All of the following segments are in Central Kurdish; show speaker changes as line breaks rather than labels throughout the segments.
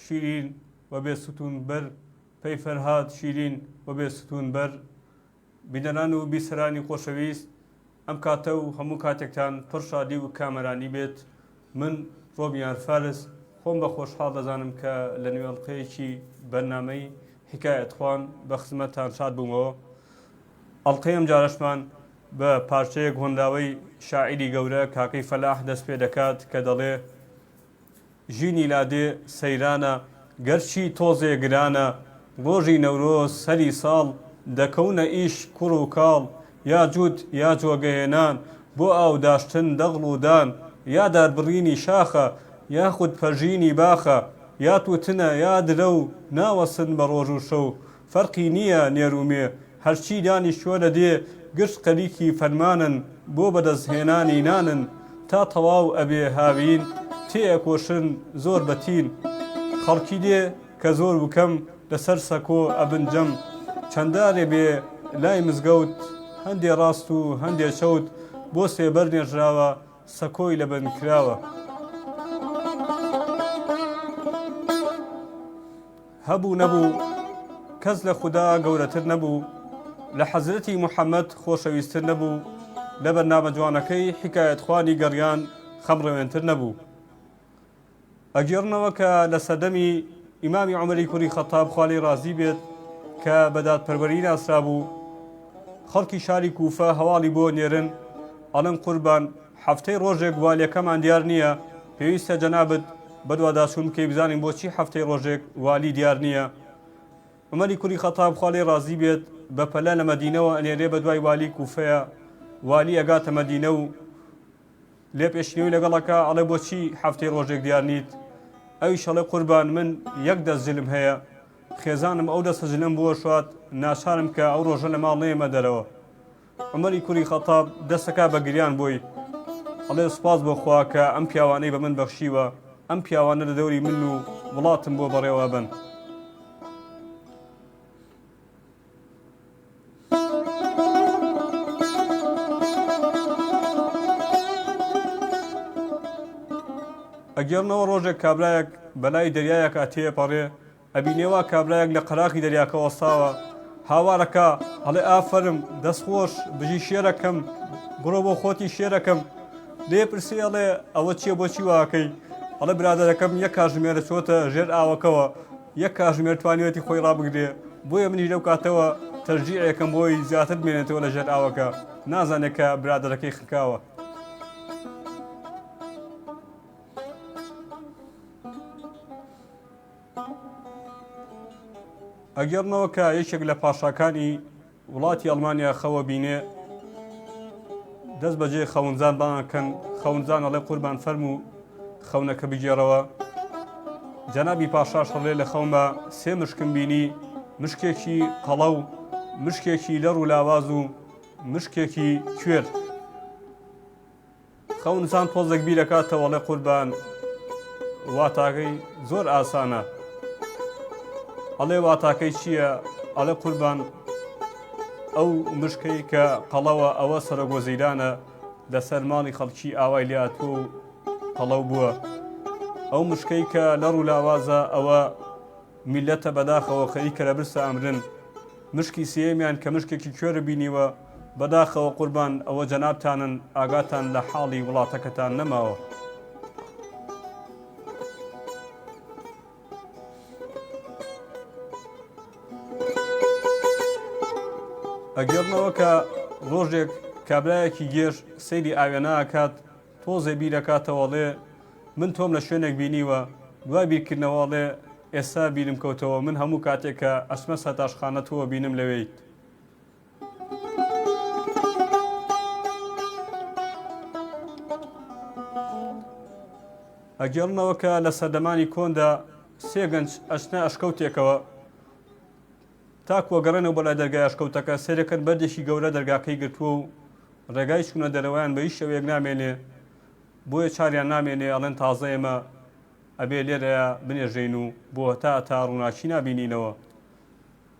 شیرین و بێ ستون بەر پەی فەرهاد شیرین و بێ ستون بەر بینەران و بیسەرانی خۆشەویست ئەم کاتە و هەموو کاتێکتان پڕ شادی و کامەرانی بێت. من ڕۆبیان فارس خۆم بە خۆشحاڵ دەزانم کە لە نوێڵقەیەکی بەرنامەی حکایەت خوان بە خزمەتتان شاد بوومەوە. ئەڵلقەی ئەم جارەشمان بە پارچەیەک هۆنداوەی شاعیری گەورە کاکەی فەلاح دەست پێ دەکات کە دەڵێ ژینی لادێ سەیرانە گەرچی تۆزێ گرانە ڕۆژی نەورۆز سەری ساڵ دەکەونە ئیش کوڕ و کاڵ یا جووت یا جۆگەهێنان بۆ ئاوداشتن دەغڵ و دان یا داربڕینی شاخە یاخود پەژینی باخە یا تووتنە یا درە و ناوەسن بە ڕۆژ و شەو فەرقی نییە نێرومێ هەرچی دانیشتووە لە دێ گشت قەریکی فەرمانن بۆ بەدەستهێنانی نانن تا تەواو ئەبێ هاوین تێئەکۆشن زۆر بەتین خەڵکی دێ کە زۆر وکەم لەسەر سەکۆ ئەبنجەم چەندارێ بێ لای مزگەوت هەندێ ڕاست و هەندێ شەوت بۆ سێبەر نێژراوە سەکۆی لە بەند کراوە. هەبوو نەبوو کەس لە خودا گەورەتر نەبوو لە حەزرەتی موحەممەد خۆشەویستتر نەبوو لە بەرنامە جوانەکەی حکایەت خوانی گەڕیان خەمڕەوێنتر نەبوو. ئەگەڕنەوە کە لە سەردەمی ئیمامی عومەری کوڕی خەتاب خوالی ڕازی بێت کە بەدادپەروەری ناسرا بوو خەڵکی شاری کوفە هەواڵی بۆ نێرن ئەڵێن قوربان هەفتەی ڕۆژێک والیەکەمان دیار نییە پێویستە جەنابەت بەدواداشوم بکەی بزانین بۆچی هەفتەی ڕۆژێک والی دیار نییە. عومەری کوڕی خەتاب خوالی ڕازی بێت بە پەلە لە مەدینەوە ئەنێرێ بە دوای والی کوفەیە والی ئەگاتە مەدینە و لێ پێشنیوی لەگەڵەکە ئەڵێ بۆچی هەفتەی ڕۆژێک دیار نیت ئەویش ئەڵێ قوربان من یەک دەست جلم هەیە خێزانم ئەو دەستە جلم بووە شوات ناشارم کە ئەو ڕۆژە لە ماڵ نێمە دەرەوە. عومەری کوڕی خەتاب دەستەکە بە گریان بۆی ئەڵێ سوپاس بۆ خوا کە ئەم پیاوانەی بە من بەخشیوە ئەم پیاوانە لە دەوری من و وڵاتم بۆ بەڕێوە بن. ئەگەڕنەوە ڕۆژێک کابرایەک بەلای دەریایەک ئاتێپەڕێ ئەبینێوە کابرایەک لە قەراقی دەریاکە وەستاوە هاوارەکە هەڵێ ئافرم دەستخۆش بژی شێرەکەم بڕۆ بۆ خۆتی شێرەکەم لێ پرسی ئەڵێ ئەوە چییە بۆچی واکەی ئەڵێ برادەرەکەم یەک کاژمێرە چۆتە ژێر ئاوەکەوە یەک کاژمێر توانیوەتی خۆی ڕابگرێ بۆیە منی لەو کاتەوە تەرجیعێکم بۆی زیاتر بمێنێتەوە لە ژێر ئاوەکە نازانێت کە برادەرەکەی خکاوە. ئەگەڕنەوە کە یەکێک لە پاشاکانی وڵاتی ئەڵمانیا خەوە بینێ دەست بەجێ خەونزان بانەکەن خەونزان ئەڵێ قوربان فەرموو خەونەکە بگێڕەوە. جەنابی پاشاش هەڵێ لە خەومە سێ مشکم بینی مشکێکی قەڵە و مشکێکی لەڕ و لاواز و مشکێکی کوێر. خەونزان تۆزێک بیرەکاتەوە ئەڵێ قوربان واتاکەی زۆر ئاسانە. ئەڵێ واتاکەی چییە؟ ئەڵێ قوربان ئەو مشکەی کە قەڵەوە ئەوە سەرۆگۆزیرانە لەسەر ماڵی خەڵکی ئاوای لێهاتووە و قەڵەو بووە. ئەو مشکەی کە لەڕ و لاوازە ئەوە میلەتە بەداخەوە خەریکە لە برسە ئەمرن. مشکی سێمیان کە مشکێکی کوێرە بینیوە بەداخەوە قوربان ئەوە جەنابتانن ئاگاتان لە حاڵی وڵاتەکەتان نەماوە. ئەگەڕنەوە کە ڕۆژێک کابرایەکی گێژ سەیری ئاوێنەکات تۆزێ بیرەکاتەوەڵێ من تۆم لە شوێنێک بینیوە دوای بیرکردنەوەڵێ ئێستا بیرم کەوتەوە من هەموو کاتێک کە ئەچمە سەتاشخانەتەوە بینم لەوەیت. ئەگەڕنەوە کە لە سەردەمانی کۆندا سێ گەنج ئەچنە ئەشکەوتێکەوە تاکووە گەڕێنەوە بۆ لای دەرگای ئەشکەوتەکە سێرەکەن بەردێکی گەورە دەرگاکەی گرتووە و ڕێگای چوونە دەرەوەیان بە هیچ شەوەیەک نامێنێ بۆیە چاریان نامێنێ ئەڵێن تازە ئێمە ئەبێ لێرەیە بنێژین و بۆ تا ڕووناچی نبینینەوە.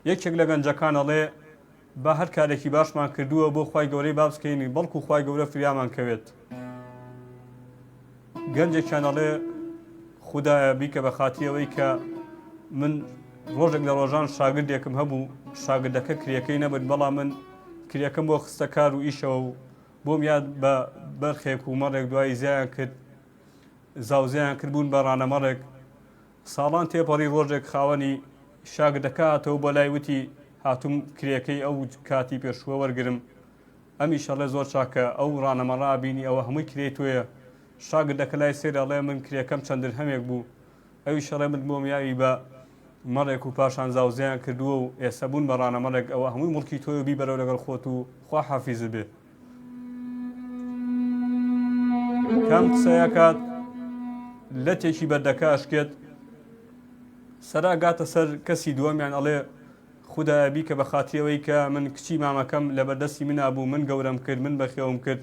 یەکێک لە گەنجەکان ئەڵێ با هەر کارێکی باشمان کردووە بۆ خوای گەورەی بابسکەینی بەڵکو خوای گەورە فریامان کەوێت. گەنجێکیان ئەڵێ خودایە بیکە بە خاتی ئەوەی کە من ڕۆژێک لە ڕۆژان شاگردێکم هەبوو شاگردەکە کرێکەی نەبێت بەڵام من کرێکەم بۆ خستە کار و ئیشەوە و بۆم یاد بە بەرخێک و مەڕێک دوایی زیان کرد زاوزیان کردبوون بە ڕانەمەڕێک ساڵان تێپەڕی ڕۆژێک خاوەنی شاگردەکە هاتەوە بۆ لای وتی هاتووم کرێکەی ئەو کاتی پێشوە وەرگرم ئەمی شەڵێ زۆر چاکە ئەو ڕانەمەڕا بینی ئەوە هەمووی کرێ تۆیە شاگردەکە لای سێر ئەڵێ من کرێکەم چەند درهەمێک بوو ئەوی شەڵێ من بۆم یاوی بە مەڕێک و پاشان زاوزیان کردووە و ئێستا بوون بە ڕانەمەڕێک ئەوە هەمووی مڵکی تۆی و بی بەرەو لەگەڵ خۆت و خوا حافیزت بێ کام قسەیە کات لە تێکی بەردەکە ئەشکێت سەرا گاتە سەر کەسی دووەمیان ئەڵێ خودایە بیکە بە خاتریەوەی کە من کچی مامەکەم لە بەردەستی منابوو من گەورەم کرد من بەخێوم کرد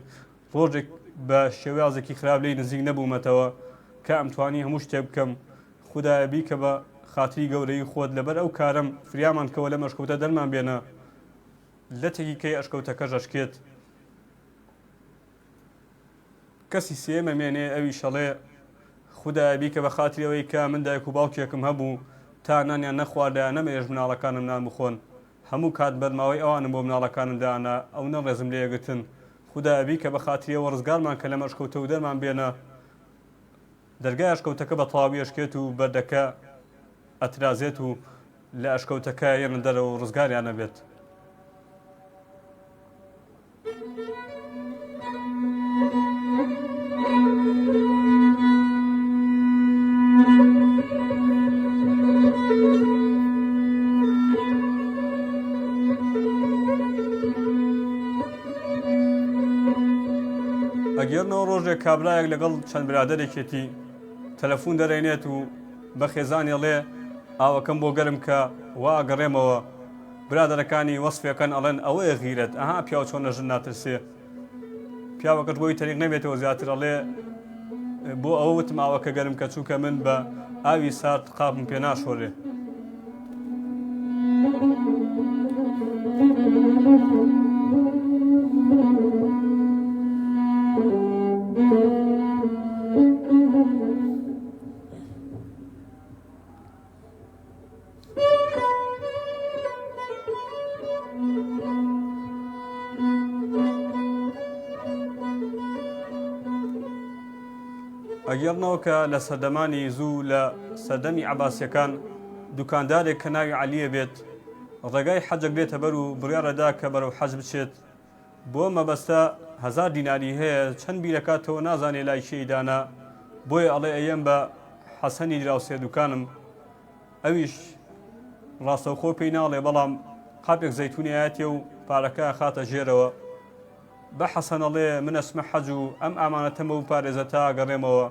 ڕۆژێک بە شێوازێکی خراپ لێی نزیک نەبوومەتەوە کە ئەمتوانی هەموو شتێ بکەم خودایە بیکە بە خاتری گەورەی خۆت لەبەر ئەو کارم فریامان کەوە لە مەشکەوتە دەرمان بێنە لە تێکی کەی ئەشکەوتەکەش ئەشکێت کەسی سێمە مێنێ ئەوی شەڵێ خودایە بیکە بە خاتریەوەی کە من دایک و باوکێکم هەبوو تا نانیان نەخواردە نەمێژ مناڵەکانم نان بخۆن هەموو کات بەرماوەی ئەوانم بۆ مناڵەکانم دانا ئەو نەڕێزم لێگرتن خودایە بیکە بە خاتریەوە ڕزگارمان کە لە مەشکەوتە و دەرمان بێنە دەرگای ئەشکەوتەکە بە تەواوی ئەشکێت و بەردەکە ئەترازێت و لە ئەشکەوتەکە یەنە دەرەوە ڕزگاریانە بێت ئەگەرنەوە ڕۆژێک کابرایەک لەگەڵ چەند برادەرێکێتی تەلەفۆن دەرێنێت و بە خێزانی ئەڵێ ئاوەکەم بۆ گەرم کە وا ئەگەڕێمەوە برادەرەکانی وەسفەکەن ئەڵێن ئەوەیە غیرەت ئەها پیاو چۆن لە ژن ناترسێ پیاوەکەت بۆی تەریق نەبێتەوە زیاتر ئەڵێ بۆ ئەوە وتم ئاوەکە گەرم کە چووکە من بە ئاوی سارد قاپم پێ ناشۆرێ ئەگەڕنەوە کە لە سەردەمانی زوو لە سەردەمی عەباسیەکان دوکاندارێک کە ناوی عەلیە بێت ڕێگای حەجێک بێتە بەر و بڕیارەدا کە بەرەو حەج بچێت بۆ مەبەستە 1000 دیناری هەیە چەند بیرەکاتەوە نازانێ لای شێی دانا بۆیە ئەڵێ ئەیەم بە حەسەنی دراوسێ دوکانم ئەویش ڕاستەوخۆ پێی ناڵێ بەڵام قاپێک زەیتونیایەتێ و پارەکە خاتە ژێرەوە بە حەسەن ئەڵێ من ئەچمە حەج و ئەم ئامانەتەمە و پارێزە تا گەڕێمەوە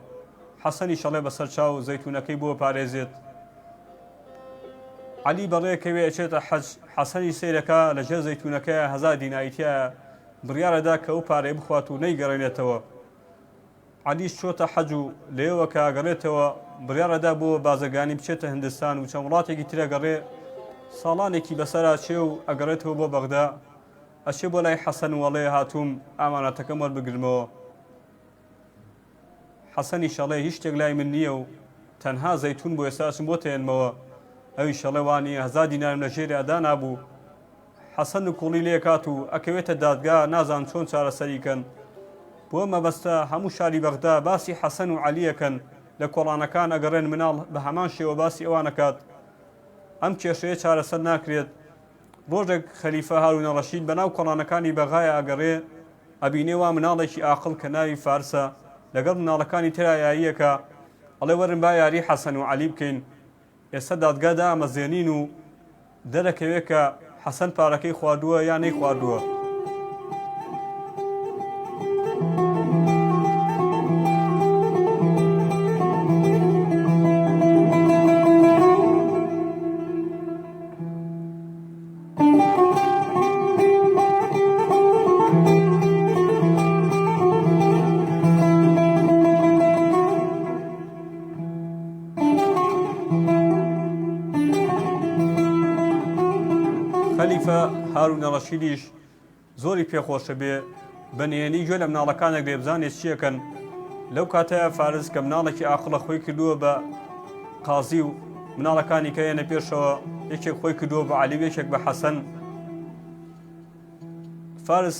حەسەنی شەڵێ بەسەر چاو زەیتونەکەی بۆ پارێزێت عەلی بەڕێکەوێ ئەچێتە حەج حەسەنی سەیرەکە لەژێر زەیتونەکە 1000 دیناریتیە بڕیارەدا کە ئەو پارەی بخوات و نەیگەڕێنێتەوە عەلیش چۆتە حەج و لێوە کە ئاگەڕێتەوە بڕیارەدا بۆ بازرگانی بچێتە هیندستان و چەند وڵاتێکی ترە گەڕێ ساڵانێکی بەسەرا چێ و ئەگەڕێتەوە بۆ بەغدا ئەچێ بۆ لای حەسەن وەڵێ هاتووم ئامانەتەکەم وەربگرمەوە حەسەنی شەڵێ هیچ شتێک لای من نییە و تەنها زەیتون بۆ ئێستاچم بۆ تێنمەوە ئەوی شەڵێ وانی 1000 دینارم لە ژێری ئەدا نابوو حەسەن و کوڵی لێکات و ئەکەوێتە دادگا نازان چۆن چارەسەریکەن بۆ مەبەستە هەموو شاری بەغدا باسی حەسەن و عەلیەکەن لە کۆڵانەکان ئەگەڕێن مناڵ بە هەمان شێوە باسی ئەوانەکات ئەم کێشەیە چارەسەر ناکرێت ڕۆژێک خەلیفە هارونە ڕەشید بەناو کۆڵانەکانی بەغایە ئەگەڕێ ئەبینێ وا مناڵێکی ئاقڵ کە ناوی فارسە لەگەڵ مناڵەکانی ترا یاریەکە ئەڵێ وەرن با یاری حەسەن و عەلی بکەین ئێستا دادگادا ئەمەزێنین و دەرەکەوێت کە حەسەن پارەکەی خواردووە یان نەی خواردووە خەلیفە هارونە ڕەشیدیش زۆری پێخۆشە بێ بەنهێنی گوێ لە مناڵەکانێک لێبزانێت چیەکەن لەو کاتەیە فارس کە مناڵێکی ئاقڵە خۆی کردووە بە قازی و مناڵەکانی کە هێنە پێشەوە یەکێک خۆی کردووە بە عەلی یەکێک بە حەسەن. فارس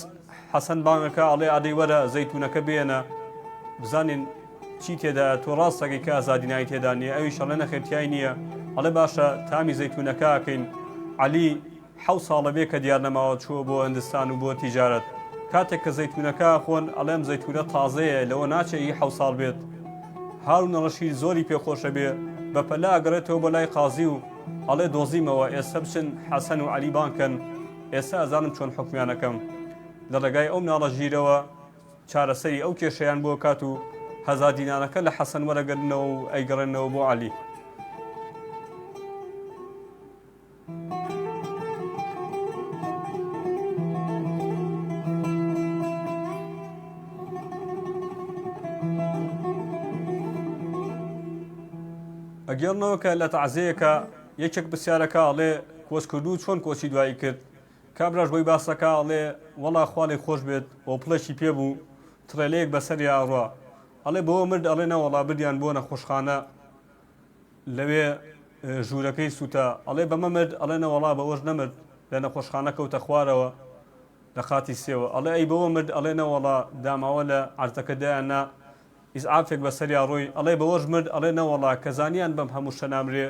حەسەن بانگەکە ئەڵێ ئادەی وەرە زەیتونەکە بێنە بزانین چی تێدا تۆ ڕاستەکەی کە ئازادینایی تێدا نییە. ئەویش ئەڵێ نەخێرتیای نییە. ئەڵێ باشە تامی زەیتونەکە ئەکەین. عەلی 7 ساڵە بێ کە دیار نەماوە چووە بۆ هەندستان و بۆ تیجارەت. کاتێک کە زەیتونەکە خۆن ئەڵێم زەیتونە تازەیە لەوە ناچێ 7 ساڵ بێت. هاروونە ڕەشید زۆری پێخۆشە بێ بە پەلا ئەگەڕێتەوە بە لای قازی و ئەڵێ دۆزیمەوە ئێستا بچن حەسەن و عەلی بانکەن ئێستا ئەزانم چۆن حکمیانەکەم. لە ڕێگای ئەو مناڵە ژیرەوە چارەسەری ئەو کێشەیان بۆ کات و هەزار دینارەکە لە حەسەن وەرەگرنەوە و ئەیگەڕێنەوە بۆ عەلی. ئەگەڕنەوە کە لە تەعزیەکە یەکێک پرسیارەکە ئەڵێ کۆچکردو چۆن کۆچی دوایی کرد. کابراش بۆی باسەکە ئەڵێ وەڵا خوا لێی خۆش بێت ئۆپڵەشی پێبوو ترێلەیەک بەسەری ئاڕوا. ئەڵێ بەوە مرد ئەڵێ نەوەڵا بردیان بۆ نەخۆشخانە لەوێ ژوورەکەی سووتە. ئەڵێ بەمە مرد ئەڵێ نەوەڵا بەوەش نەمرد لە نەخۆشخانە کەوتە خوارەوە لە خاتی سێوە. ئەڵێ ئەی بەوە مرد ئەڵێ نەوەڵا داماوە لە عەرزەکەدایانە ئیسعافێک بەسەری ئاڕۆی. ئەڵێ بەوەش مرد ئەڵێ نەوەڵا کە زانیان بەم هەموو شەنامرێ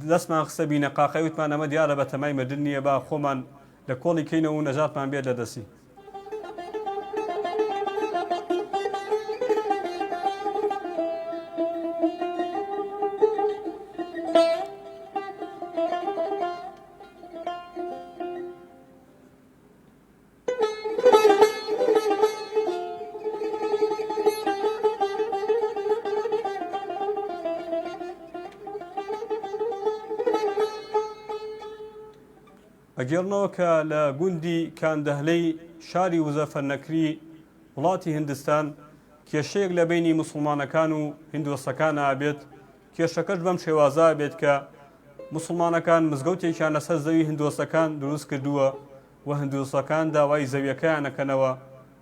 دەستمان خستە بینە قاقەی وتمان ئەمە دیارە بە تەمای مردن نییە با خۆمان لە کۆڵی کەینەوە و نەجاتمان بێت لە دەستی. ئەگەڕنەوە کە لە گوندی کاندەهلەی شاری وزەفەرنەکری وڵاتی هیندستان کێشەیەک لە بینی موسڵمانەکان و هیندۆسەکان ئابێت. کێشەکەش بەم شێوازە بێت کە موسڵمانەکان مزگەوتێکیان لەسەر زەوی هیندۆسەکان دروست کردووە و هیندۆسەکان داوای زەویەکەیانەکەنەوە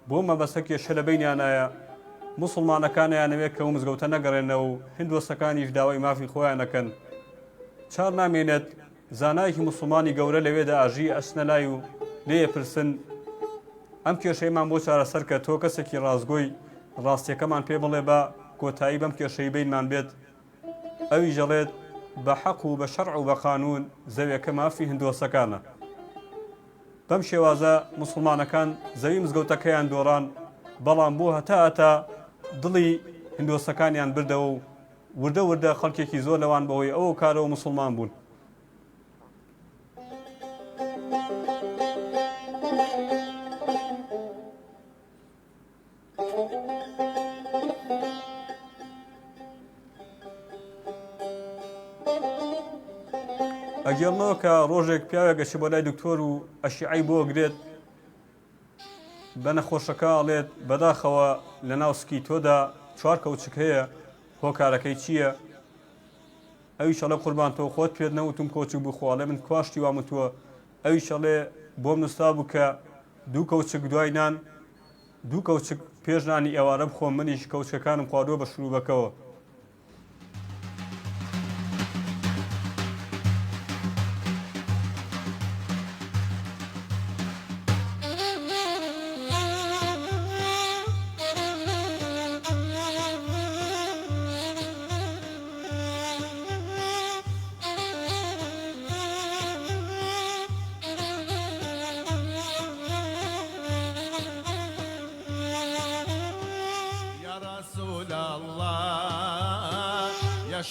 بۆ مەبەستە کێشە لە بینیانایە. موسڵمانەکانیانەوێت کە و مزگەوتە نەگەڕێنەوە و هیندۆسەکانیش داوای مافی خۆیانەکەن. چار نامێنێت زانایەکی موسڵمانی گەورە لەوێدا ئاژی ئەچنە لای و لێیە پرسن ئەم کێشەیەمان بۆ چارەسەر کە تۆ کەسێکی ڕازگۆی ڕاستیەکەمان پێ بڵێ بە کۆتایی بەم کێشەی بینمان بێت. ئەوی ژەڵێت بە حەق و بە شەرع و بە قانون زەویەکە مافی هیندۆسەکانە. بەم شێوازە موسڵمانەکان زەوی مزگەوتەکەیان دۆڕان بەڵام بۆ هەتا دڵی هیندۆسەکانیان بردەوە و وردە وردە خەڵکێکی زۆر لەوان بەهۆی ئەوە کارەوە موسڵمان بوون. ئەگەڵنەوە کە ڕۆژێک پیاوێک گەچێ بۆ لای دکتۆر و ئەشیعەی بۆ گرێت بە نەخۆشەکە ئەڵێت بەداخەوە لە ناو سکی تۆدا 4 کەوچک هەیە هۆکارەکەی چییە؟ ئەویش ئەڵێ قوربان تۆ خۆت پێت نەوتم کۆچک بخۆڵێ من کواشتی وامتووە. ئەویش ئەڵێ بۆم نووستا بوو کە 2 کەوچک دوای نان 2 کەوچک پێشنانی ئێوارە بخۆم منیش کەوچەکانم خواردووە بە شروبەکەوە.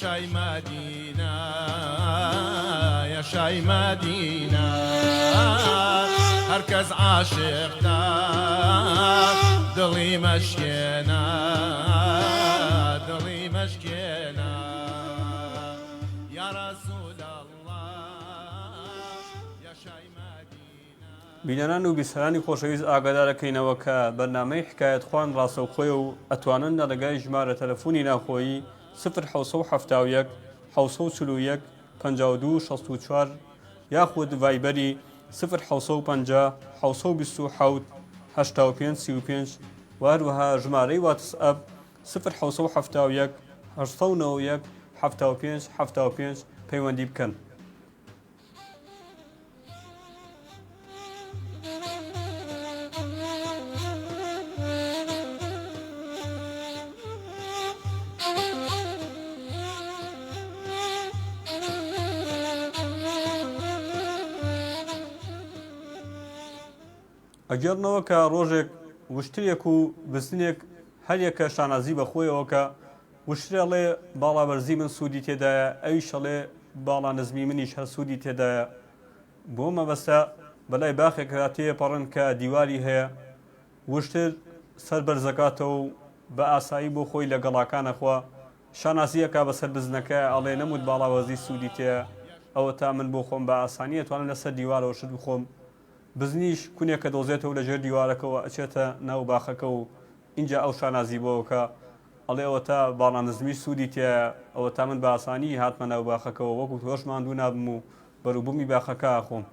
يشاي مدينة يشاي مدينة هركز عاشق دلي مشكينا دلي مشكينا يا رسول الله يشاي مدينة.
بینەران و بیسەرانی خۆشەویست ئاگادارەکەینەوە کە بەرنامەی حکایەت خوان ڕاستەوخۆی و ئەتوانن لە ڕێگای ژمارە تەلەفۆنی ناوخۆیی 0 741 52 64 یاخود ڤایبەری 0 727 85 35 و هەروەها ژمارەی واتسئەپ 0 771 891 75 75 پەیوەندی بکەن. ئەگەرنەوە کە ڕۆژێک وشترێک و بزنێک هەریەکە شانازی بەخۆیەوە کە وشترێڵێ باڵابەرزی من سوودی تێدایە، ئەویشەڵێ باڵا نزمی منیش هەر سوودی تێدایە. بۆ مەبەستە بەلای باخێکرا تێپەڕن کە دیواری هەیە، وشتر سەر بەرزەکاتەوە و بە ئاسایی بۆ خۆی لە گەڵاکانەخوا شانازیەکە بەسەر بزنەکە ئەڵێ نەموت باڵاوەزی سوودی تێە، ئەوە تا من بۆ خۆم بە ئاسانی توانم لەسەر دیوارەوە شت بخۆم. بزنیش کونێکە دۆزێتەوە لە ژێر دیوارەکەەوە ئەچێتە ناو باخەکە و اینجا ئەو شانازی بۆەوەکە ئەڵێ ئەوە تا باڵا نزمی سوودی تێە، ئەوە تا من بە ئاسانی هاتمە ناو باخەکەەوە وەکو تۆش ماندوو نابم و بەروبوومی باخەکە ئاخۆم.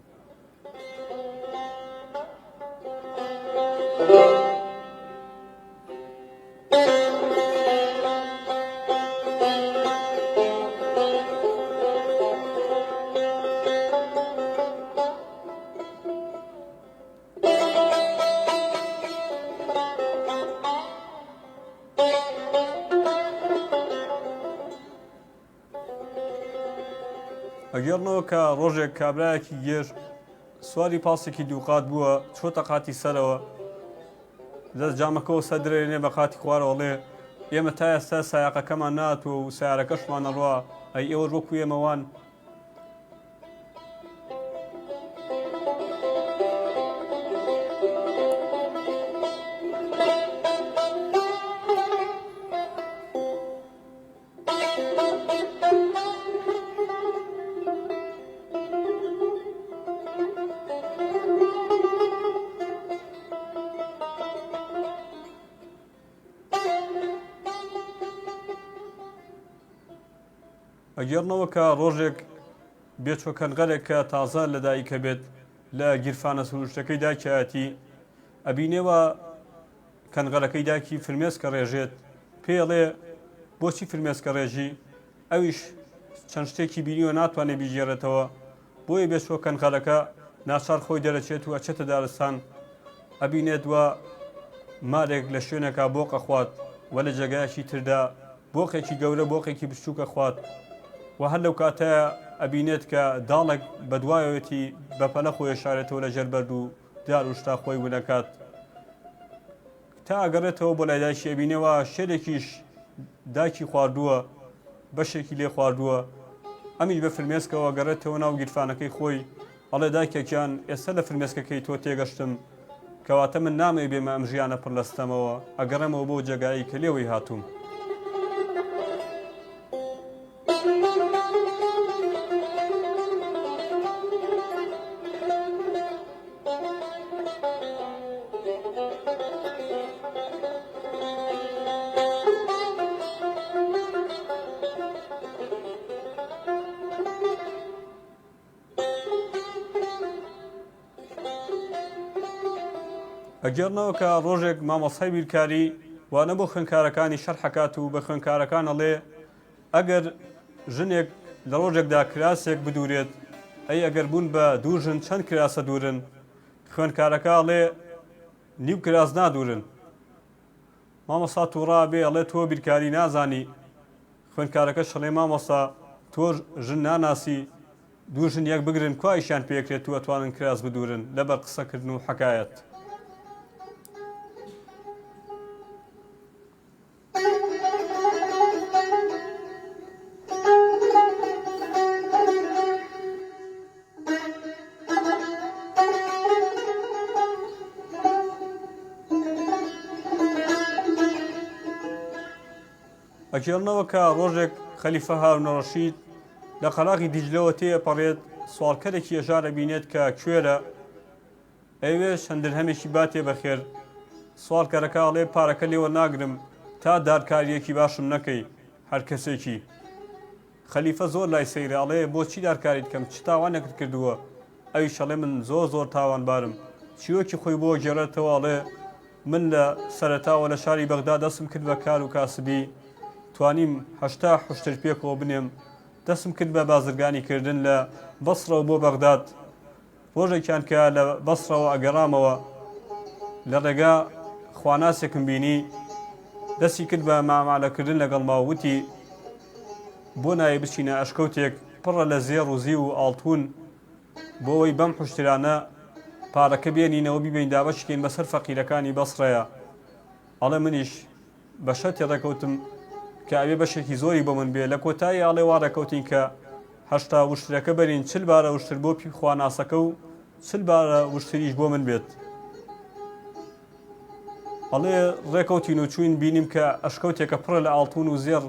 ئەگەرنەوە کە ڕۆژێک کابرایەکی گێژ سواری پاسێکی دووقات بووە، چۆتە قاتی سەرەوە، دەست جامەکەەوە سەدرێنێ بە قاتی خوارەوەڵێ ئێمە تا ئێستا سایاقەکەمان ناتوە و سیارەکەشمانە ڕوا، ئەی ئێوە ڕۆکو ئێمەوان. ئەگەرنەوە کە ڕۆژێک بێچۆکەنغەرێک کە تازە لەدایکە بێت لە گیرفانە سروشتەکەی داکایەتی ئەبینێەوە کەنغەرەکەی داکی فرمێسکە ڕێژێت، پێڵێ بۆچی فرمێسکە ڕێژی؟ ئەویش چەند شتێکی بینیوە ناتوانێت بیژێڕێتەوە، بۆیە بێچۆکەنغەرەکە ناچار خۆی دەرەچێت و ئەچێتە دارستان، ئەبینێت وە مارێک لە شوێنێکا بۆقە خوات وە لە جێگایەکی تردا بۆقێکی گەورە بۆقێکی بچووکە خوات و هەر لەو کاتەیە ئەبینێت کە داڵێک بە دوایەوەتی بەپەلە خۆی شارێتەوە لە ژەربەرد و دار و شتا خۆی ونەکات تا ئەگەڕێتەوە بۆ لای دایکی ئەبینێەوە شێرێکیش داکی خواردووە، بەشێکی لێ خواردووە، ئەمیش بە فرمێسکەوە گەڕێتەوە ناو گیرفانەکەی خۆی، ئەڵێ دایکێکیان ئێستا لە فرمێسکەکەی تۆ تێگەشتم، کەواتە من نامێ بێمە ئەم ژیانە پڕ لەستەمەوە، ئەگەڕێمەوە بۆ جێگایی کە لێوەی هاتووم. ئەگەرنەوە کە ڕۆژێک مامۆسای بیرکاری وانە بۆ خوێندکارەکانی شەرحەکات و بە خوێندکارەکان ئەڵێ ئەگەر ژنێک لە ڕۆژێکدا کراسێک بدورێت، ئەی ئەگەر بوون بە دوو ژن چەند کراسە دوورن؟ خوێندکارەکە ئەڵێ نیو کراس نادورن. مامۆستا تووڕا بێ ئەڵێ تۆ بیرکاری نازانی. خوێندکارەکە شەڵێ مامۆستا تۆ ژن ناناسی، دوو ژن یەک بگرن کوایشیان پێکرێت و ئەتوانن کراس بدورن لەبەر قسەکردن و حەکایەت. ئەگەرنەوە کە ڕۆژێک خەلیفە هارون ڕەشید لە قەلاغی دیجلەوە تێپەڕێت، سوالکەرێکی ئێژارە بینێت کە کوێرە، ئەوێ چەندن هەمێکی باتێ بەخێر. سوالکەرەکە ئەڵێ پارەکە لێوە ناگرم تا دارکاریەکی باشم نەکەی هەر کەسێکی. خەلیفە زۆر لای سەیرە، ئەڵێ بۆچی دارکاریت کەم، چ تاوانێکت کردووە؟ ئەویش ئەڵێ من زۆر تاوانبارم. چیرۆکی خۆی بۆ گێڕێتەوە، ئەڵێ من لە سەرەتاوە لە شاری بەغدا دەستم کرد بە کار و کاسبی، توانیم 80 حوشتر پێکەوە بنێم، دەستم کرد بە بازرگانی کردن لە بەسڕەوە بۆ بەغداد. ڕۆژێکیان کە لە بەسڕەوە ئەگەڕامەوە لە ڕێگا خواناسێکم بینی دەستی کرد بە مامالەکردن لەگەڵ ماوەتی بۆ نایە بچینە ئەشکەوتێک پڕە لە زێڕ و زی و ئاڵتون بۆ ئەوەی بەم حوشترانە پارەکە بێنینەوە بیبین دابەشکەین بەسەر فەقیرەکانی بەسڕەیە. ئەڵێ منیش بە شەتی ڕێکەوتم کە ئەوێ بەشێکی زۆری بۆ من بێ. لە کۆتایی ئاڵێ وا ڕێکەوتین کە 80 وشترەکە بەرین 40 بارە وشتر بۆ پی خواناسەکە و 40 بارە وشتریش بۆ من بێت. ئەڵێ ڕێکەوتین و چوین بینیم کە ئەشکەوتێکە پڕە لە ئاڵتون و زێڕ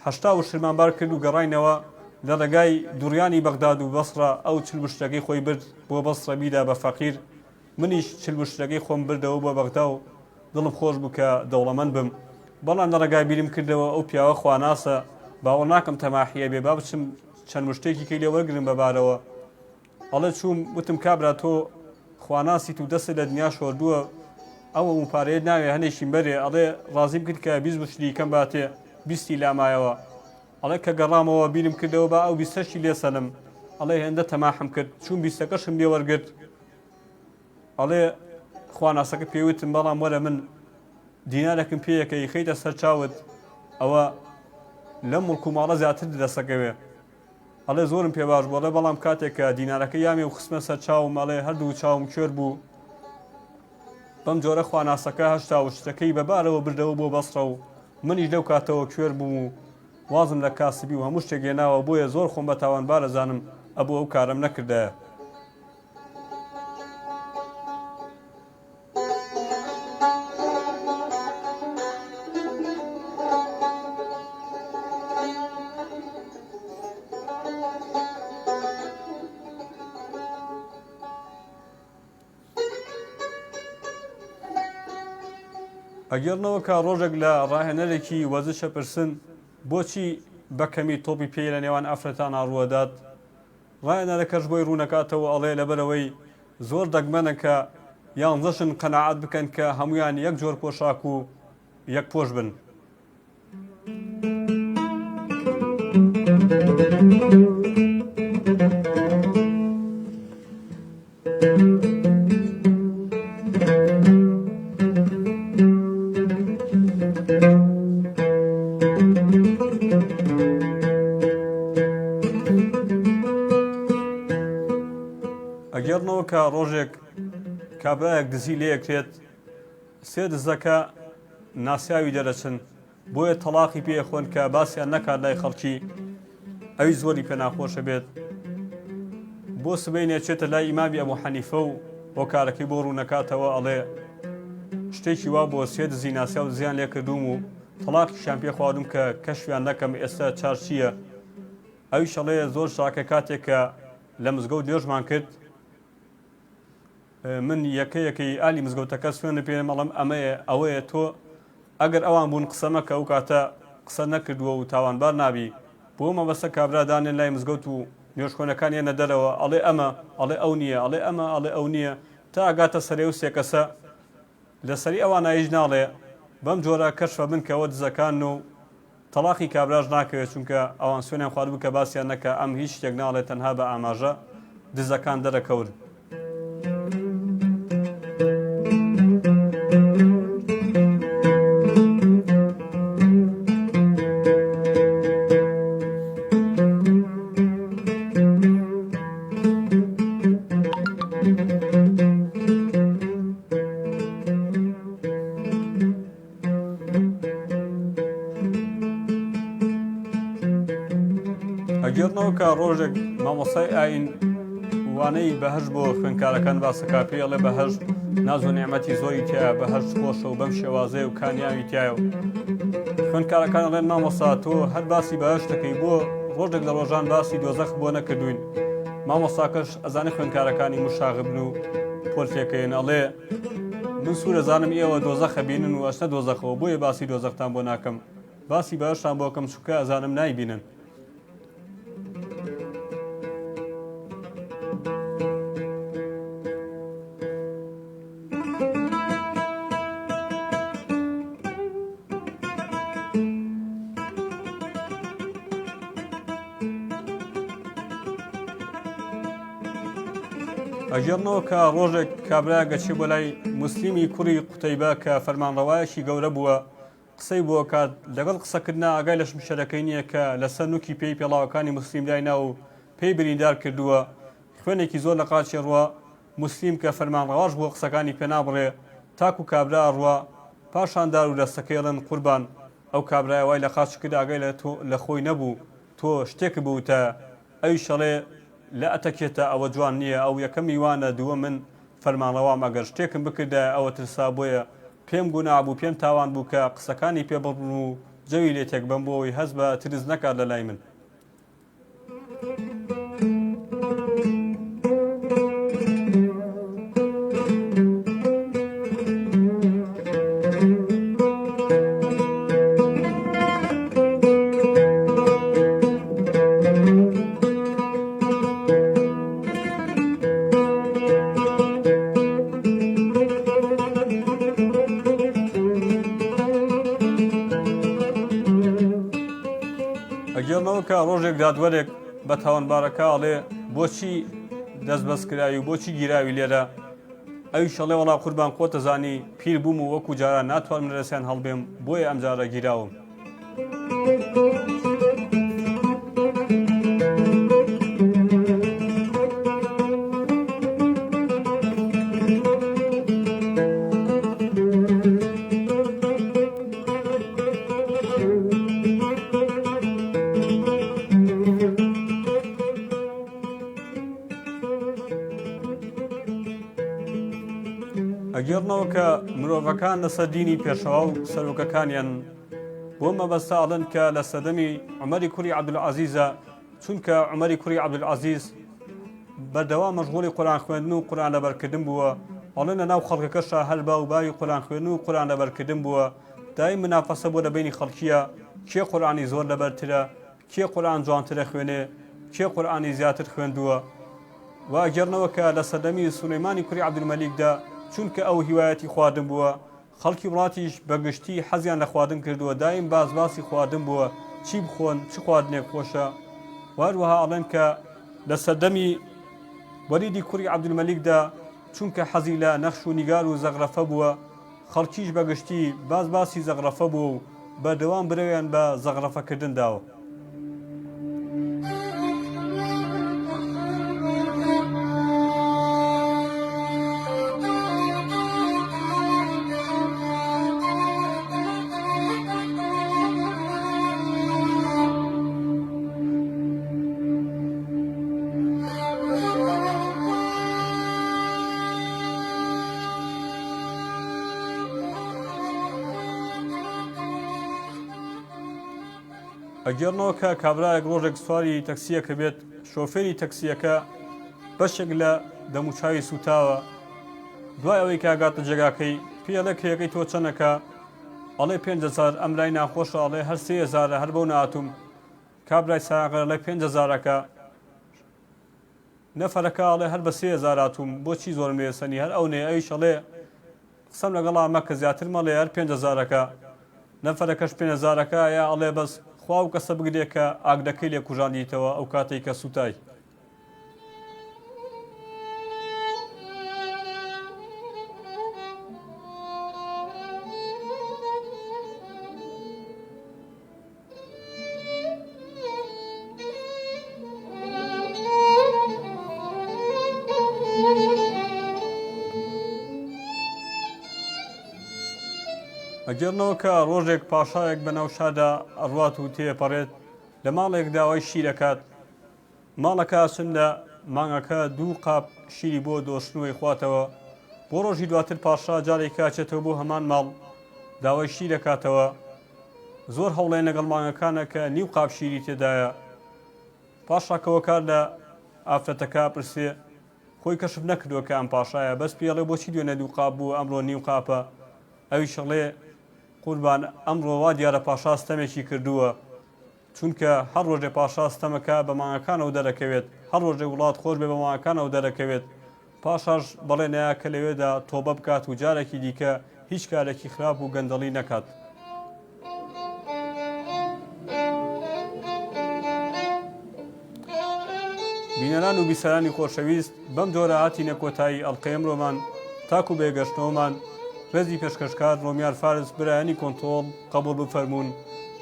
80 وشترمان بار کرد و گەڕاینەوە لە ڕێگای دوڕیانی بەغداد و بەسڕە. ئەو 40 وشترەکەی خۆی برد بۆ بەسڕە بیدا بە فەقیر، منیش 40 وشترەکەی خۆم بردەوە بۆ بەغدا و دڵم خۆش بوو کە دەوڵەمەند بم. بەڵام لە ڕێگای بیرم کردەوە ئەو پیاوە خواناسە باوە ناکەم تەماحیە بێ با بچم چەند وشتێکی کەی لێ وەرگرم بەبارەوە. ئەڵێ چووم وتم کابرا تۆ خواناسیت و دەستت لە دنیا شۆردووە ئەوە پارەیە ناوێ هەنێشین بەرێ. ئەڵێ ڕازیم کرد کە 20 وشتری کەم باتێ 20 لامایەوە. ئەڵێ کە گەڕامەوە بیرم کردەوە با ئەو 20ی لێسەنم. ئەڵێ هێندە تەماحم کرد چوون 20ەکەشم لێ وەرگرت. ئەڵێ خواناسەکە پێوتم بەڵام وەرە من دینارێکم پێیەکەی خەیتە سەر چاوت ئەوە لەم مڵک و ماڵە زیاتر دەسەکەوێ. ئەڵێ زۆرم پێ باش بۆڵێ بەڵام کاتێک کە دینارەکە یامێ و خستمە سەر چاوم ئەڵێ هەردوو چاوم کوێر بوو. بەم جۆرە خواناسەکە 80 وشتەکەی بەبارەوە بردەوە بۆ بەسڕە و منیش لەو کاتەوە کوێر بووم و وازم لە کاسبی و هەموو شتێک هێناوە بۆیە زۆر خۆم بە تاوانبار ئەزانم ئەبوو ئەو کارم نەکردایە. ئەگەرنەوە کا ڕۆژێک لە ڕاهێنەرێکی وەزشە پرسن بۆچی بەکەمی تۆپی پێی لە نێوان ئەفرەتان ڕوەدات، ڕاهێنەرەکەش بۆی ڕوونەکاتەوە ئەڵێ لەبەرەوەی زۆر دەگمەنە کە یانزەشن قەناعەت بکەن کە هەمویان یەک جۆر پۆشاک و یەک پۆش بن. ئەگەرنەوە کە ڕۆژێک کابراایەک دزی لێکرێت سێ دزەکە ناسیاوی دەرەچن بۆیە تەلاقی پێخۆن کە باسییان نەکات لای خەڵکی ئەوی زۆری پێ ناخۆشە بێت. بۆ سبەی نێچێتە لای ئیمامی ئەبوو حەنیفە و بۆ کارەکەی بۆ ڕوونەکاتەوە ئەڵێ شتێکی وا بۆ سێ دزی ناسیا و زیان لێ کردوم و تەلاقیشیان پێ خواردوم کە کەشفیان نەکەم ئێستا چارچییە. ئەوی شەڵێ زۆر شاکە کاتێک کە لە مزگەوت نوێژمان کرد من یەکەیەکەی ئالی مزگەوتەکە سوێنە پێم ئەڵم ئەمەیە ئەوەیە تۆ ئەگەر ئەوان بوون قسەمەکە ئەو کاتە قسە نەکردووە و تاوانبار نابی. بۆ مەبەستە کابرادانێن لای مزگەوت و نوێژخۆنەکان ێنە دەرەوە ئەڵێ ئەمە ئەڵێ ئەو نییە ئەڵێ ئەمە ئەڵێ ئەو نییە تا ئەگاتە سەرێ و سێکەسە لەسەری ئەوان نایژ ناڵێ بەم جۆرە کەشفە بن کەەوە دزەکان و تەلاقی کابراژ ناکەوێت چونکە ئەوان سوێنیان خواردبوو کە باسییان نەکە ئەم هیچ شتێک ناڵێت تەنها بە ئاماژە دزەکان دەرەکەون. ئەگەرنەوە کە ڕۆژێک مامۆسای ئاین وانەی بەهەشت بۆ خوێندکارەکان باسەکا پێی ئەڵێ بەهەشت ناز و نیعمەتی زۆری تایە بەهەشت خۆشە و بەم شێوازەیە و کانیاوی تایە و خوێندکارەکان ئەڵێن مامۆستا تۆ هەر باسی بەهەشت دەکەی بۆ ڕۆژێک لە ڕۆژان باسی دۆزەخ بۆ نەکردوین. مامۆستاکەش ئەزانێ خوێندکارەکانی مشاغبن و پۆلتێکەین ئەڵێ من سوور ئەزانم ئێوە دۆزەخە بینن و ئەشتە دۆزەخەوە بۆیە باسی دۆزەختان بۆ ناکەم باسی بەهەشتان بۆکەم چونکە ئەزانم نایبینن. ئەگەڕنەوە کە ڕۆژێک کابرا گەچی بۆ لای موسلیمی کوڕی قوتەیبە کە فەرمانڕەوایەکی گەورە بووە قسەی بۆ کات لەگەڵ قسەکردنا ئاگای لە شەرەکەی نییە کە لەسەر نوکی پێی پێڵاوەکانی موسلیم لای ناو و پێی بریندار کردووە خوێنێکی زۆر لە قاچی ڕوە موسلیم کە فەرمانڕەواش بۆ قسەکانی پێنابڕێ تاکو کابرا ڕوە پاشاندار و دەستەکەیڵن قوربان ئەو کابرای وای لە قاچ کرد ئاگای لە خۆی نەبوو تۆ شتێک بووتە ئەوی شەڵێ لە ئەتەکێتە ئەوە جوان نییە ئەو یەکەم میوانە دووە من فەرمانڕەوام ئەگەر شتێکم بکردە ئەوە ترسا بۆیە پێم گوناه بوو پێم تاوان بوو کە قسەکانی پێبڕن و جەوی لێ تێک بم بۆەوەی هەست بە ترس نەکات لە لای من. ئەگەڕنەوە کە ڕۆژێک دادوەرێک بە تاوانبارەکەڵێ بۆچی دەست بەسکراوی و بۆچی گیراوی لێرە ئەوی شەڵێ وەڵا قوربان خۆتەزانی پیر بووم و وەکو جاران ناتوانم لەسیان هەڵبێم بۆیە ئەمجارە گیراوم. ئەگەڕنەوە کە مرۆڤەکان لەسەر دینی پێشەوا و سەرۆکەکانیان بۆ مەبەستاڵن کە لە سەدەمی عومەری کوڕی عەبدولعەزیزە چونکە عومەری کوڕی عەبدولعەزیز بەردەوام مەشغوڵی قورئان خوێندن و قورئان لەبەرکردن بووە ئەڵێن لە ناو خەڵکەکەشا هەر با و باوی قورئان خوێندن و قورئان لەبەرکردن بووە دایم منافەسە بۆ لە بینی خەڵکیە کێ قورئانی زۆر لەبەرترە کێ قورئان جوانترە خوێنێ کێ قورئانی زیاتر خوێندووە و ئەگەڕنەوە کە لە سەدەمی سولەیمانی کوڕی عەبدولمەلیکدا چونکە ئەو هیوایەتی خواردن بووە خەڵکی وڵاتیش بەگشتی حەزیان لە خواردن کردووە دایم بازباسی خواردن بووە چی بخۆن چ خواردنێک خۆشە واروەها ئەڵێن کە لە سەردەمی وەلیدی کوڕی عەبدولمەلیکدا چونکە حەزی لە نەخش و نیگار و زەغرەفە بووە خەڵکیش بەگشتی بازباسی زەغرەفە بووە و بەردەوام برەویان بە زەغرەفەکردن داوە. ئەگەڕنەوە کە کابرایەک ڕۆژێک سواری تەکسیەکە بێت شۆفێری تەکسیەکە بەشێک لە دەموچاوی سوتاوە دوای ئەوەی کاگاتە جێگاکەی پێڵێ کرێەکەی تۆ چەندەکە ئەڵێ 5,000 ئەمرای ناخۆشە ئەڵێ هەر 3,000 هەر بەو ناتوم کابرای ساغەر لە 5,000ەکە نەفەرەکە ئەڵێ هەر بە 3,000 هاتووم بۆچی زۆرم لێسەنی هەر ئەو نێ ئەویش ئەڵێ قسەم لەگەڵ ئامە کە زیاتر مەڵێ هەر 5,000ەکە نەفەرەکەش 5,000ەکە یا ئەڵێ بەس خوا و کەسە بگرێت کە ئاگدەکەی لێ کوژاندیتەوە ئەو کاتێک کە سوتای. ئەگەڕنەوە کە ڕۆژێک پاشایەک بە ناو شاردا ئەڕوات و تێپەڕێت لە ماڵێک داوای شیرەکات ماڵەکە چون لە مانگەکە 2 قاپ شیری بۆ دۆشتنەوەی خواتەوە بۆ ڕۆژی دواتر پاشا جارێک کاچێتەوە بۆ هەمان ماڵ داوای شیرەکاتەوە زۆر هەوڵێن لەگەڵ مانگەکانە کە نیو قاپ شیری تێدایە پاشاکەوە کار لە ئافرەتەکە پرسێ خۆی کەشف نەکردووە کە ئەم پاشایە بەس پێڵێ بۆچی دوێنە 2 قاپ بوو ئەمڕۆ نیو قاپە ئەوی شەڵێ قوربان ئەمڕۆ وا دیارە پاشا ستەمێکی کردووە چونکە هەر ڕۆژێ پاشا ستەمەکە بە مانگەکانەوە دەرەکەوێت هەر ڕۆژێ وڵات خۆش بێ بە مانگەکانەوە دەرەکەوێت پاشاش بەڵێ نەیە کە لەوێدا تۆبە بکات و جارێکی دیکە هیچ کارێکی خراپ و گەندەڵی نەکات. بینەران و بیسەرانی خۆشەویست بەم جۆرە هاتینە کۆتایی ئەڵقەی ئەمڕۆمان تاکو بێگەشتنەوەمان ڕێزی پێشکەشکار ڕۆمیار فارس برایانی کۆنتۆڵ قبول بفەرمونون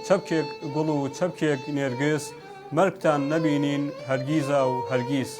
چەپکێک گوڵ و چەپکێک نێرگس مەرگتان نەبینین هەرگیزا و هەرگیز